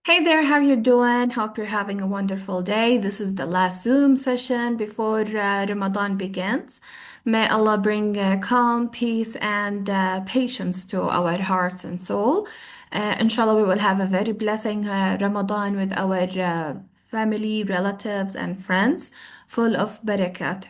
Hey there, how you doing? Hope you're having a wonderful day. This is the last Zoom session before Ramadan begins. May Allah bring calm, peace, and patience to our hearts and soul. Inshallah, we will have a very blessing Ramadan with our family, relatives, and friends, full of barakat.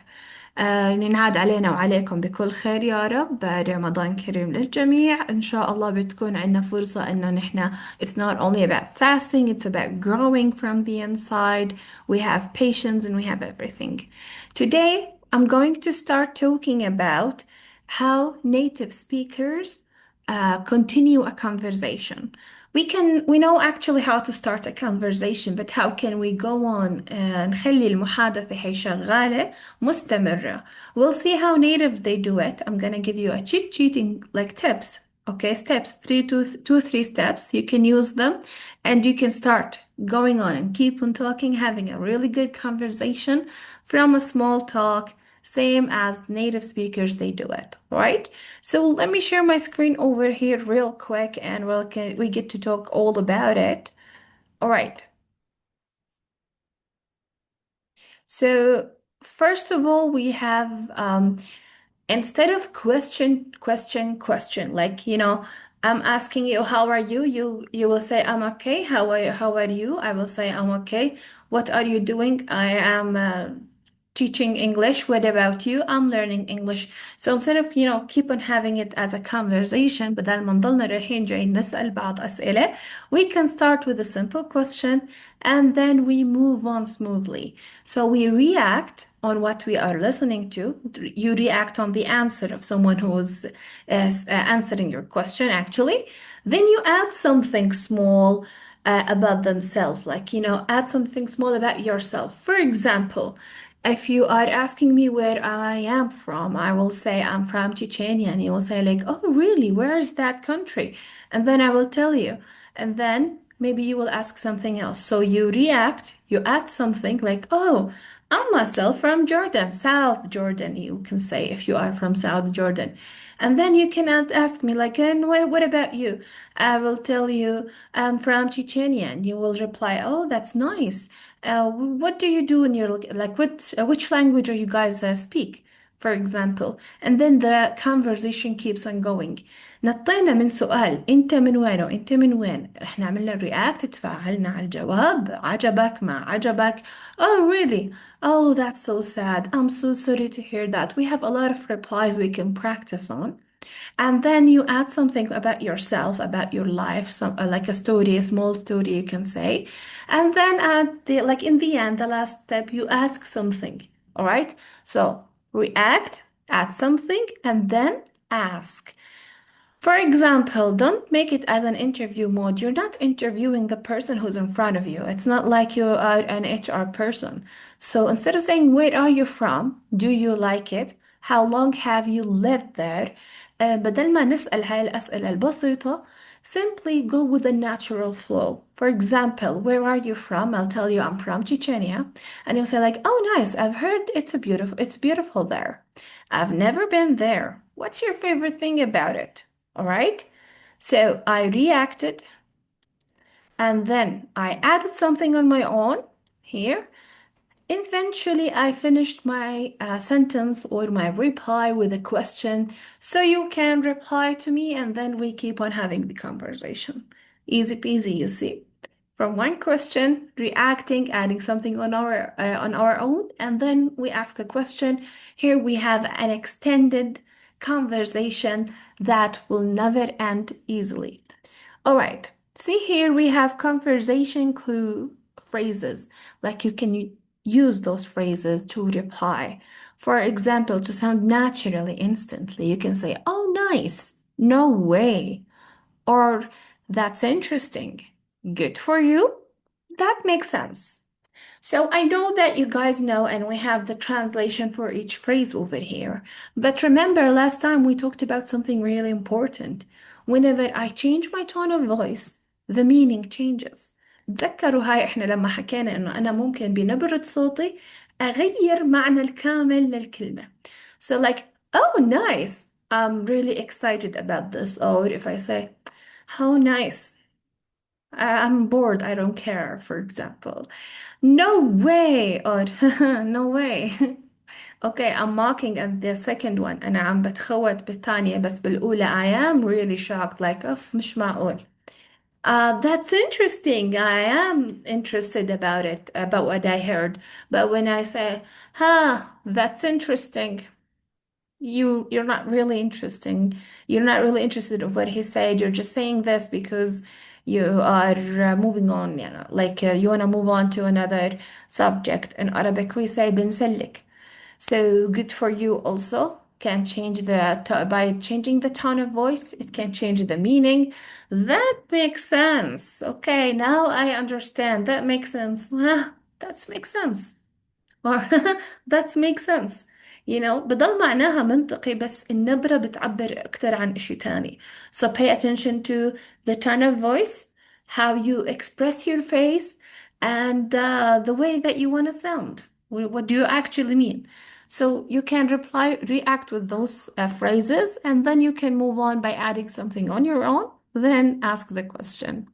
ينعاد علينا وعليكم بكل خير يا رب. رمضان كريم للجميع إن شاء الله. بتكون عندنا فرصة إنه نحنا it's not only about fasting, it's about growing from the inside. We have patience and we have everything. Today, I'm going to start talking about how native speakers continue a conversation. We know actually how to start a conversation, but how can we go on نخلي المحادثة هي شغالة مستمرة. We'll see how native they do it. I'm gonna give you a cheat sheeting like tips. Okay, steps, three steps. You can use them and you can start going on and keep on talking, having a really good conversation from a small talk, same as native speakers, they do it, right? So let me share my screen over here real quick and we get to talk all about it. All right. So first of all, we have instead of question, like, I'm asking you, how are you? You will say, I'm okay. How are you? I will say, I'm okay. What are you doing? I am teaching English. What about you? I'm learning English. So instead of, keep on having it as a conversation, بدل ما نضلنا رايحين جايين نسأل بعض أسئلة, we can start with a simple question and then we move on smoothly. So we react on what we are listening to. You react on the answer of someone who's answering your question, actually. Then you add something small about themselves, like, add something small about yourself. For example, if you are asking me where I am from, I will say I'm from Chechnya, and you will say like, "Oh, really? Where is that country?" And then I will tell you. And then maybe you will ask something else. So you react, you add something like, "Oh, I'm myself from Jordan, South Jordan," you can say if you are from South Jordan. And then you can ask me like, "And what about you?" I will tell you I'm from Chechnya, and you will reply, "Oh, that's nice. What do you do in your like which language are you guys speak, for example?" And then the conversation keeps on going. نطينا من سؤال انت من وين وانت من وين، احنا عملنا رياكت، تفاعلنا على الجواب، عجبك ما عجبك. Oh, really? Oh, that's so sad. I'm so sorry to hear that. We have a lot of replies we can practice on. And then you add something about yourself, about your life, some like a story, a small story you can say. And then at the like in the end, the last step, you ask something. All right? So react, add something, and then ask. For example, don't make it as an interview mode. You're not interviewing the person who's in front of you. It's not like you are an HR person. So instead of saying, "Where are you from? Do you like it? How long have you lived there?" بدل ما نسأل هاي الأسئلة البسيطة, simply go with the natural flow. For example, "Where are you from?" I'll tell you I'm from Chechnya. And you'll say like, "Oh, nice. I've heard it's beautiful there. I've never been there. What's your favorite thing about it?" All right. So I reacted and then I added something on my own here. Eventually, I finished my sentence or my reply with a question. So you can reply to me and then we keep on having the conversation. Easy peasy, you see. From one question, reacting, adding something on our own, and then we ask a question. Here we have an extended conversation that will never end easily. All right. See here we have conversation clue phrases. Like you can use those phrases to reply. For example, to sound naturally instantly, you can say, "Oh, nice. No way." Or, "That's interesting. Good for you." That makes sense. So I know that you guys know, and we have the translation for each phrase over here. But remember, last time we talked about something really important. Whenever I change my tone of voice, the meaning changes. تذكروا هاي احنا لما حكينا انه انا ممكن بنبرة صوتي اغير معنى الكامل للكلمة. So like, "Oh, nice. I'm really excited about this." Or if I say, "How nice. I'm bored, I don't care, for example. No way, or no way. Okay, I'm mocking at the second one. أنا عم بتخوت بالثانية بس بالأولى I am really shocked like أوف مش معقول. That's interesting. I am interested about it, about what I heard. But when I say, that's interesting, you're not really interesting. You're not really interested in what he said. You're just saying this because you are moving on, like you want to move on to another subject. In Arabic, we say بنسلك. So good for you also. Can change by changing the tone of voice, it can change the meaning. That makes sense. Okay, now I understand. That makes sense. That makes sense. Or that makes sense. بضل معناها منطقي بس النبرة بتعبر أكتر عن إشي تاني. So pay attention to the tone of voice, how you express your face, and the way that you want to sound. What do you actually mean? So you can react with those phrases, and then you can move on by adding something on your own, then ask the question.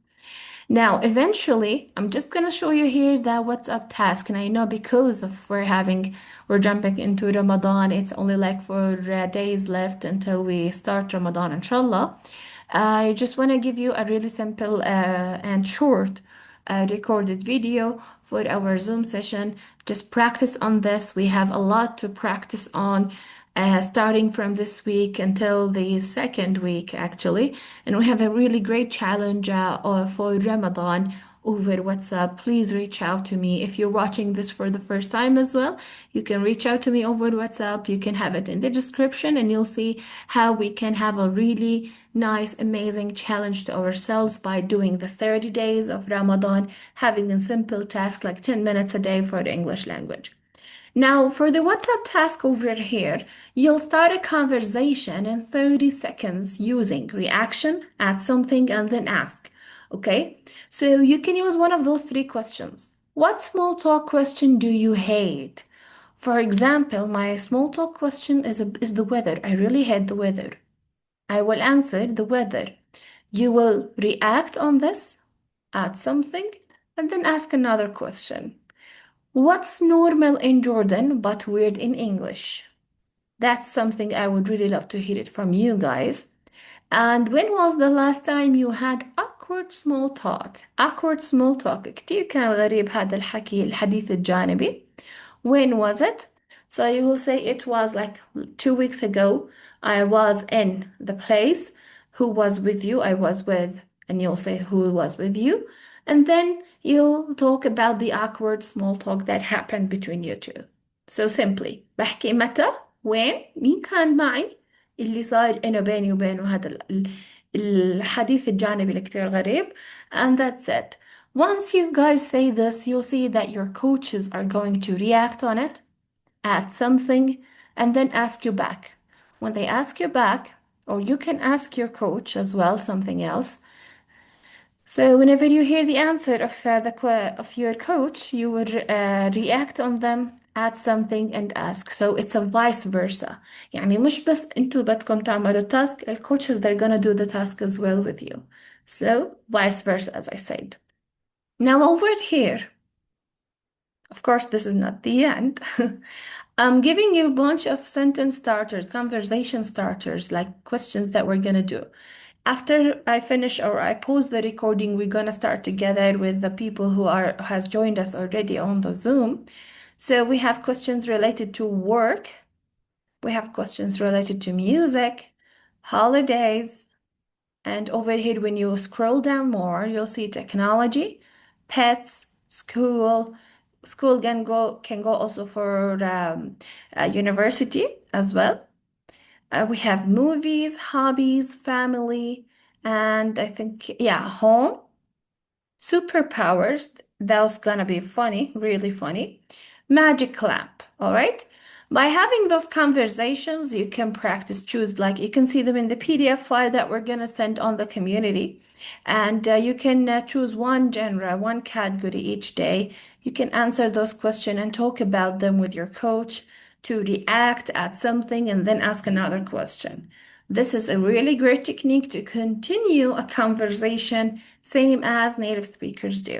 Now, eventually, I'm just gonna show you here the WhatsApp task, and I know because of we're jumping into Ramadan, it's only like 4 days left until we start Ramadan, inshallah. I just want to give you a really simple and short recorded video for our Zoom session. Just practice on this. We have a lot to practice on starting from this week until the second week, actually. And we have a really great challenge for Ramadan over WhatsApp. Please reach out to me. If you're watching this for the first time as well, you can reach out to me over WhatsApp. You can have it in the description and you'll see how we can have a really nice, amazing challenge to ourselves by doing the 30 days of Ramadan, having a simple task like 10 minutes a day for the English language. Now, for the WhatsApp task over here, you'll start a conversation in 30 seconds using reaction, add something, and then ask. Okay? So you can use one of those three questions. What small talk question do you hate? For example, my small talk question is the weather. I really hate the weather. I will answer the weather. You will react on this, add something, and then ask another question. What's normal in Jordan but weird in English? That's something I would really love to hear it from you guys. And when was the last time you had awkward small talk? Awkward small talk. كتير كان غريب هذا الحديث الجانبي. When was it? So you will say it was like 2 weeks ago. I was in the place. Who was with you? I was with. And you'll say who was with you. And then you'll talk about the awkward small talk that happened between you two. So simply بحكي متى وين مين كان معي اللي صار إنه بيني وبينه هذا الحديث الجانبي اللي كتير غريب. And that's it. Once you guys say this, you'll see that your coaches are going to react on it, add something, and then ask you back. When they ask you back, or you can ask your coach as well, something else. So whenever you hear the answer of your coach, you would react on them, add something, and ask. So it's a vice versa. يعني مش بس انتوا بدكم تعملوا task, coaches they're gonna do the task as well with you. So vice versa, as I said. Now over here, of course, this is not the end. I'm giving you a bunch of sentence starters, conversation starters, like questions that we're gonna do. After I finish or I pause the recording, we're gonna start together with the people who has joined us already on the Zoom. So we have questions related to work. We have questions related to music, holidays, and over here, when you scroll down more, you'll see technology, pets, school. School can go also for university as well. We have movies, hobbies, family, and I think, yeah, home. Superpowers, that's gonna be funny, really funny. Magic lamp, all right? By having those conversations, you can practice, choose, like you can see them in the PDF file that we're gonna send on the community. And you can choose one genre, one category each day. You can answer those questions and talk about them with your coach to react at something and then ask another question. This is a really great technique to continue a conversation, same as native speakers do.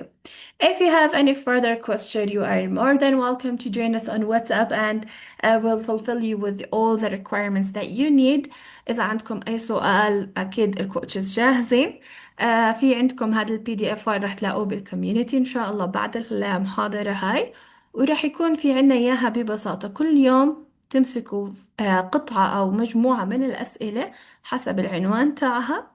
If you have any further question, you are more than welcome to join us on WhatsApp, and we'll fulfill you with all the requirements that you need. إذا عندكم أي سؤال أكيد الكوتشز جاهزين. في عندكم هذا البي دي اف فايل رح تلاقوه بالكوميونتي إن شاء الله بعد المحاضرة هاي، ورح يكون في عنا إياها ببساطة. كل يوم تمسكوا قطعة أو مجموعة من الأسئلة حسب العنوان تاعها،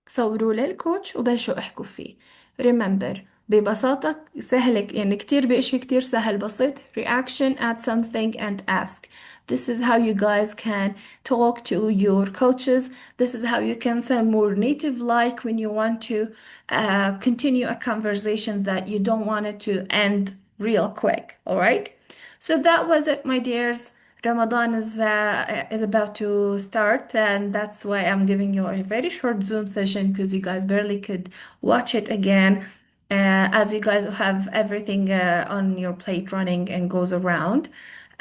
صوروا للكوتش وبلشوا احكوا فيه. remember، ببساطة سهل، يعني كتير بإشي كتير سهل بسيط. reaction at something and ask. This is how you guys can talk to your coaches. This is how you can sound more native like when you want to continue a conversation that you don't want it to end real quick. All right? So that was it, my dears. Ramadan is about to start, and that's why I'm giving you a very short Zoom session because you guys barely could watch it again, as you guys have everything on your plate running and goes around.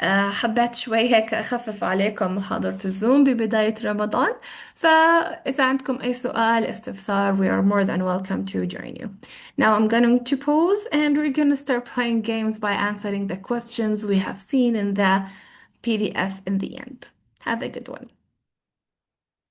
حبيت شوي هيك أخفف عليكم محاضرة الزوم ببداية رمضان. فإذا عندكم أي سؤال استفسار, we are more than welcome to join you. Now I'm going to pause and we're going to start playing games by answering the questions we have seen in the PDF in the end. Have a good one.